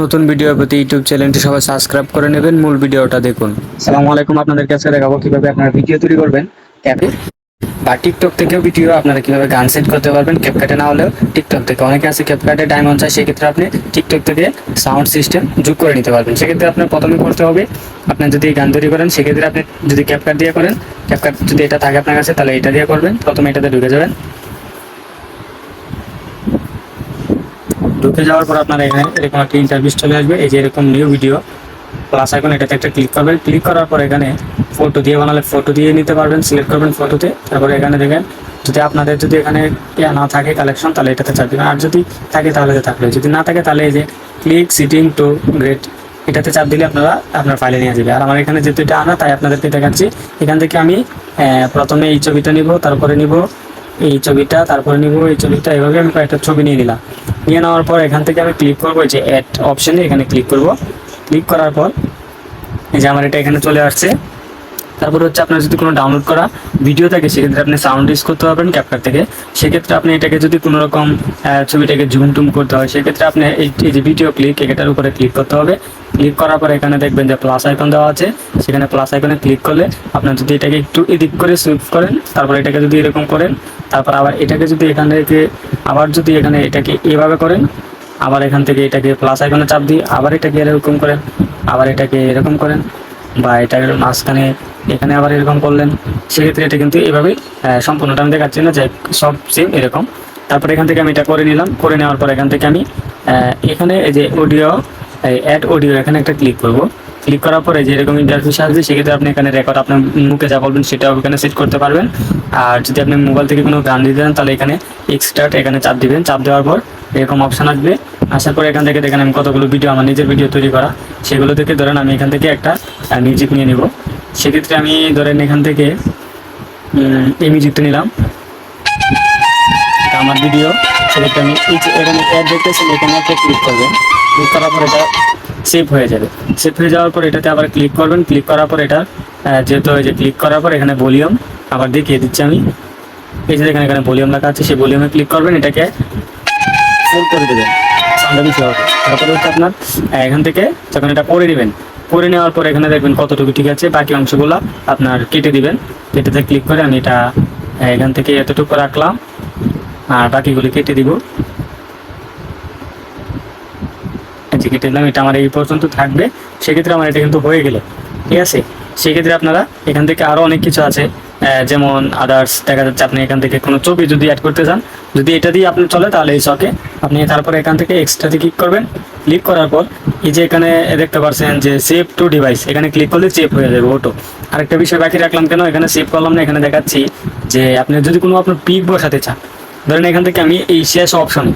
নতুন ভিডিওর প্রতি ইউটিউব চ্যানেলটি সবাই সাবস্ক্রাইব করে নেবেন। মূল ভিডিওটা দেখুন। আসসালামু আলাইকুম, আপনাদের কাছে দেখাবো কিভাবে আপনারা ভিডিও তৈরি করবেন ক্যাপে বা টিকটক থেকেও ভিডিও আপনারা কিভাবে গান সেট করতে পারবেন, ক্যাপকাটে না হলেও টিকটক থেকে। অনেকে আছে ক্যাপকাটে ডায়মন্ড চাই, সেক্ষেত্রে আপনি টিকটক থেকে সাউন্ড সিস্টেম যোগ করে নিতে পারবেন। সেক্ষেত্রে আপনার প্রথমে করতে হবে, আপনার যদি গান তৈরি করেন সেক্ষেত্রে আপনি যদি ক্যাপকাট দিয়ে করেন, ক্যাপকাট যদি এটা থাকে আপনার কাছে তাহলে এটা দিয়ে করবেন। প্রথমে এটাতে ঢুকে যাবেন। ঢুকে যাওয়ার পর আপনার এখানে এরকম একটা ইন্টারভিউ চলে আসবে। এই যে এরকম নিউ ভিডিও প্লাস আইকন, এটাতে একটা ক্লিক করবেন। ক্লিক করার পর এখানে ফটো দিয়ে বানালে ফটো দিয়ে নিতে পারবেন, সিলেক্ট করবেন ফটোতে। তারপরে এখানে দেখেন যদি আপনাদের যদি এখানে না থাকে কালেকশন তাহলে এটাতে চাপ দিবেন, আর যদি থাকে তাহলে থাকবে, যদি না থাকে তাহলে এই যে ক্লিক সিটিং টু গ্রেড এটাতে চাপ দিলে আপনারা আপনার ফাইলে নিয়ে যাবে। আর আমার এখানে যেহেতু এটা আনা তাই আপনাদেরকে দেখাচ্ছি। এখান থেকে আমি প্রথমে এই ছবিটা নিব, তারপরে নিব এই ছবিটা, তারপরে নিব এই ছবিটা, এইভাবে আমি কয়েকটা ছবি নিয়ে নিলাম। নিয়ে নেওয়ার পর এখান থেকে আমি ক্লিক করবো যে অ্যাড অপশানে, এখানে ক্লিক করব। ক্লিক করার পর এই যে আমার এটা এখানে চলে আসছে। তারপর হচ্ছে আপনার যদি কোনো ডাউনলোড করা ভিডিও থাকে সেক্ষেত্রে আপনি সাউন্ড ইউজ করতে পারবেন ক্যাপকাট থেকে। সেক্ষেত্রে আপনি এটাকে যদি কোনো রকম ছবিটাকে জুম টুম করতে হয় সেক্ষেত্রে আপনি এই যে ভিডিও ক্লিক এটার উপরে ক্লিক করতে হবে। ক্লিক করার পর এখানে দেখবেন যে প্লাস আইকন দেওয়া আছে, সেখানে প্লাস আইকনে ক্লিক করলে আপনার যদি এটাকে একটু এদিক করে সুইপ করেন, তারপর এটাকে যদি এরকম করেন, তারপর আবার এটাকে যদি এখান থেকে আবার যদি এখানে এটাকে এভাবে করেন, আবার এখান থেকে এটাকে প্লাস আইকনে চাপ দিয়ে আবার এটাকে এরকম করেন, আবার এটাকে এরকম করেন, বা এটাকে মাঝখানে এখানে আবার এরকম করলেন, সেক্ষেত্রে এটা কিন্তু এভাবেই সম্পূর্ণটা আমি দেখাচ্ছি না যে সব সেম এরকম। তারপরে এখান থেকে আমি এটা করে নিলাম। করে নেওয়ার পর এখান থেকে আমি এখানে এই যে অডিও অ্যাড অডিও এখানে একটা ক্লিক করব। ক্লিক করার পরে যে এরকম ইন্টারফেস আসবে, সেক্ষেত্রে আপনি এখানে রেকর্ড আপনার মুখে যা বলবেন সেটাও এখানে সেট করতে পারবেন। আর যদি আপনি মোবাইল থেকে কোনো গান দিতে চান তাহলে এখানে এক্সট্রাক্ট এখানে চাপ দিবেন। চাপ দেওয়ার পর এরকম অপশান আসবে। আসার পর এখান থেকে দেখেন আমি কতগুলো ভিডিও, আমার নিজের ভিডিও তৈরি করা, সেগুলো থেকে ধরেন আমি এখান থেকে একটা মিউজিক নিয়ে নিব। সেক্ষেত্রে আমি ধরেন এখান থেকে এই মিউজিকটা নিলাম, আমার ভিডিও। সেক্ষেত্রে আমি এখানে অ্যাড দেখতেছেন, এখানে একটা ক্লিক করবেন। ক্লিক করার পর এটা সেভ হয়ে যাবে। সেভ হয়ে যাওয়ার পর এটাতে আবার ক্লিক করবেন। ক্লিক করার পর এটা যেহেতু এই যে ক্লিক করার পর এখানে ভলিউম আবার দেখিয়ে দিচ্ছি আমি। এই যে এখানে ভলিউম লেখা আছে, সেই ভলিউমে ক্লিক করবেন, এটাকে ফুল করে দেবেন, সাউন্ডটা বেশি হবে। তারপরে হচ্ছে আপনার এখান থেকে যখন এটা করে নেবেন, করে নেওয়ার পর এখানে দেখবেন কতটুকু ঠিক আছে, বাকি অংশগুলো আপনার কেটে দিবেন। কেটেতে ক্লিক করে আমি এটা এখান থেকে এতটুকু রাখলাম, আর বাকিগুলি কেটে দিব। কেটে দিলাম, এটা আমার এই পর্যন্ত থাকবে। সেক্ষেত্রে আমার এটা কিন্তু হয়ে গেল, ঠিক আছে। সেক্ষেত্রে আপনারা এখান থেকে আরও অনেক কিছু আছে, যেমন আদার্স দেখা যাচ্ছে আপনি এখান থেকে কোনো ছবি যদি অ্যাড করতে চান, যদি এটা দিয়ে আপনি চলে তাহলে এই শখে আপনি তারপরে এখান থেকে এক্সট্রাতে ক্লিক করবেন। ক্লিক করার পর এই যে এখানে দেখতে পাচ্ছেন যে সেভ টু ডিভাইস, এখানে ক্লিক করলে সেভ হয়ে যাবে অটো। আরেকটা বিষয় বাকি রাখলাম কেন, এখানে সেভ করলাম না, এখানে দেখাচ্ছি যে আপনি যদি কোনো আপনার পিক বসাতে চান, ধরেন এখান থেকে আমি এই শেষ অপশন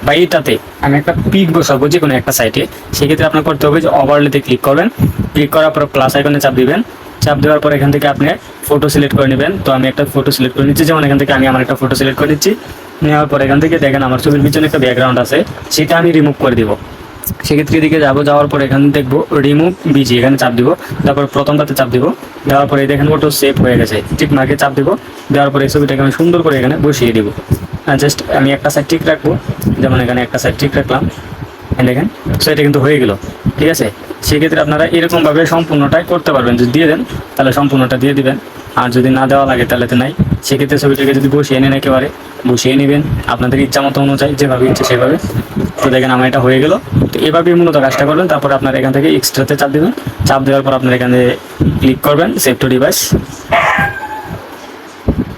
বা এইটাতে আমি একটা পিক বসাবো যে কোনো একটা সাইটে, সেক্ষেত্রে আপনার করতে হবে যে ওভারলেতে ক্লিক করবেন। ক্লিক করার পর প্লাস আইকনে চাপ দিবেন। চাপ দেওয়ার পর এখান থেকে আপনি ফটো সিলেক্ট করে নেবেন। তো আমি একটা ফটো সিলেক্ট করে নিচ্ছি, যেমন এখান থেকে আমি আমার একটা ফটো সিলেক্ট করে নিচ্ছি। নেওয়ার পর এখান থেকে দেখেন আমার ছবির পিছনে একটা ব্যাকগ্রাউন্ড আছে, সেটা আমি রিমুভ করে দিব। সেক্ষেত্রে এদিকে যাবো, যাওয়ার পর এখানে দেখবো রিমুভ বিজি, এখানে চাপ দিব। তারপর প্রথমটাতে চাপ দিব। দেওয়ার পরে দেখেন ফটো সেভ হয়ে গেছে, টিক মার্কে চাপ দিব। দেওয়ার পরে এই ছবিটাকে আমি সুন্দর করে এখানে বসিয়ে দিব। জাস্ট আমি একটা সাইড ঠিক রাখবো, যেমন এখানে একটা সাইড ঠিক রাখলাম, দেখেন। সো এটা কিন্তু হয়ে গেল, ঠিক আছে। সেক্ষেত্রে আপনারা এরকমভাবে সম্পূর্ণটাই করতে পারবেন। যদি দিয়ে দেন তাহলে সম্পূর্ণটা দিয়ে দিবেন, আর যদি না দেওয়া লাগে তাহলে তো নাই। সেক্ষেত্রে ছবিটাকে যদি বসিয়ে নেন, একেবারে বসিয়ে নেবেন আপনাদের ইচ্ছা মতো অনুযায়ী, যেভাবে ইচ্ছে সেভাবে। তো দেখেন আমার এটা হয়ে গেল। তো এভাবেই মূলত কাজটা করবেন। তারপর আপনার এখান থেকে এক্সট্রাতে চাপ দেবেন। চাপ দেওয়ার পর আপনার এখানে ক্লিক করবেন সেভ টু ডিভাইস।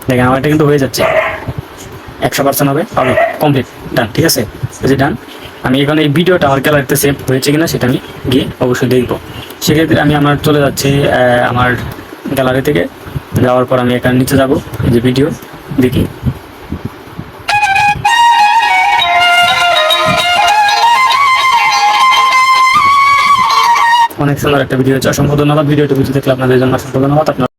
দেখেন আমার এটা কিন্তু হয়ে যাচ্ছে, 100% হবে কমপ্লিট, ডান, ঠিক আছে। এই যে ডান। আমি এখানে এই ভিডিওটা আমার গ্যালারিতে সেভ হয়েছে কিনা সেটা আমি গিয়ে অবশ্যই দেখবো। সেক্ষেত্রে আমি আমার চলে যাচ্ছি আমার গ্যালারি থেকে। যাওয়ার পর আমি এখানে নিচে যাব, এই যে ভিডিও দেখি। অনেক সুন্দর একটা ভিডিও হচ্ছে, অসংখ্য ধন্যবাদ। ভিডিওটি বুঝতে দেখলে আপনাদের জন্য অসংখ্য ধন্যবাদ। আপনার